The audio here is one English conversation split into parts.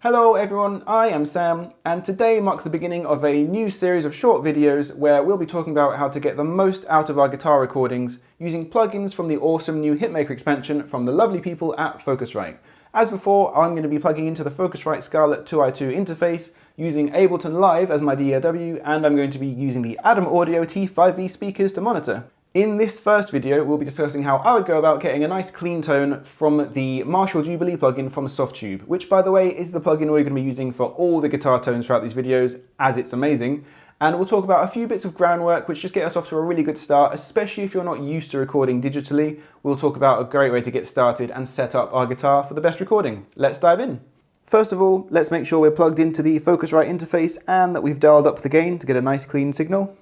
Hello everyone, I am Sam, and today marks the beginning of a new series of short videos where we'll be talking about how to get the most out of our guitar recordings using plugins from the awesome new Hitmaker expansion from the lovely people at Focusrite. As before, I'm going to be plugging into the Focusrite Scarlett 2i2 interface using Ableton Live as my DAW, and I'm going to be using the Adam Audio T5V speakers to monitor. In this first video, we'll be discussing how I would go about getting a nice clean tone from the Marshall Jubilee plugin from Softube, which by the way is the plugin we're going to be using for all the guitar tones throughout these videos, as it's amazing. And we'll talk about a few bits of groundwork which just get us off to a really good start, especially if you're not used to recording digitally. We'll talk about a great way to get started and set up our guitar for the best recording. Let's dive in. First of all, let's make sure we're plugged into the Focusrite interface and that we've dialed up the gain to get a nice clean signal.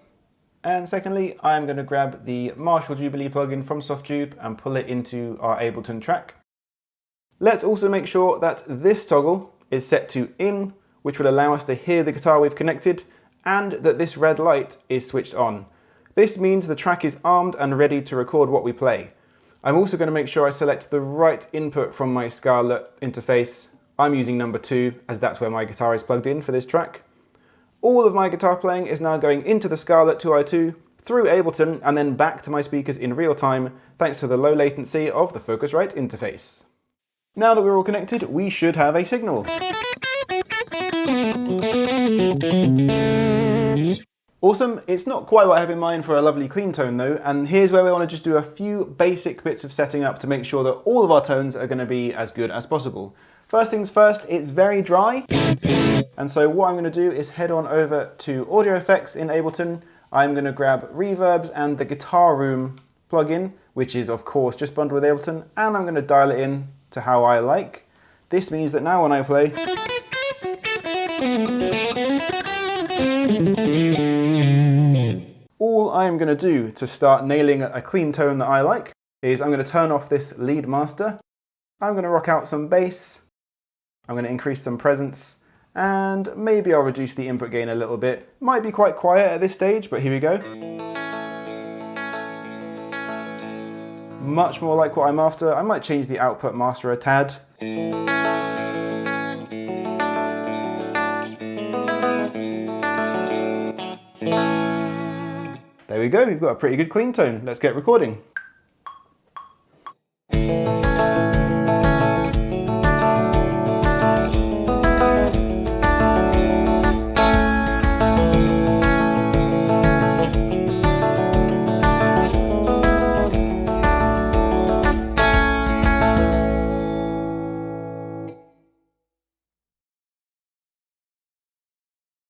And secondly, I'm going to grab the Marshall Jubilee plugin from Softube and pull it into our Ableton track. Let's also make sure that this toggle is set to in, which will allow us to hear the guitar we've connected, and that this red light is switched on. This means the track is armed and ready to record what we play. I'm also going to make sure I select the right input from my Scarlett interface. I'm using number 2 as that's where my guitar is plugged in for this track. All of my guitar playing is now going into the Scarlett 2i2, through Ableton, and then back to my speakers in real time, thanks to the low latency of the Focusrite interface. Now that we're all connected, we should have a signal. Awesome, it's not quite what I have in mind for a lovely clean tone though, and here's where we want to just do a few basic bits of setting up to make sure that all of our tones are going to be as good as possible. First things first, it's very dry. And so what I'm going to do is head on over to Audio Effects in Ableton. I'm going to grab Reverbs and the Guitar Room plugin, which is of course just bundled with Ableton, and I'm going to dial it in to how I like. This means that now when I play, all I'm going to do to start nailing a clean tone that I like is I'm going to turn off this lead master. I'm going to rock out some bass. I'm going to increase some presence. And maybe I'll reduce the input gain a little bit. Might be quite quiet at this stage, but here we go. Much more like what I'm after. I might change the output master a tad. There we go, we've got a pretty good clean tone. Let's get recording.